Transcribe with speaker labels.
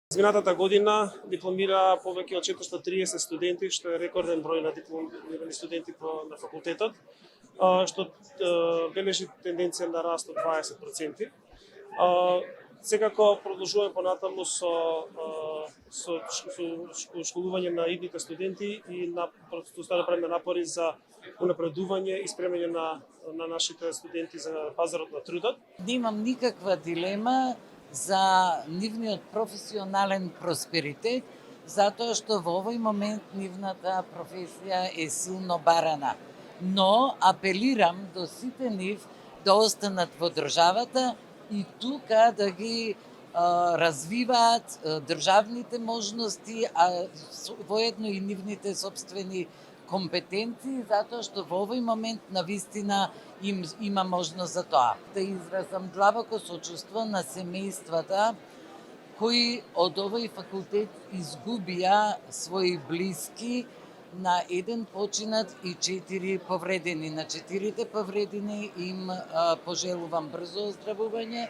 Speaker 1: Изминатата година дипломира повеќе од 430 студенти, што е рекорден број на дипломирани студенти на факултетот, што бележи тенденција на раст од 20%. Секако продолжуваме понатаму со школување на идните студенти и правиме напори за унапредување и спремање на нашите студенти за пазарот на трудот.
Speaker 2: Немам никаква дилема за нивниот професионален просперитет, затоа што во овој момент нивната професија е силно барана. Но апелирам до сите нив да останат во државата и тука да ги развиваат државните можности, а воедно и нивните сопствени компетенции, затоа што во овој момент навистина има можност за тоа. Да изразам длабоко сочувство на семејствата кои од овој факултет изгубија своји блиски на еден починат и 4 повредени. На 4 повредени им пожелувам брзо оздравување,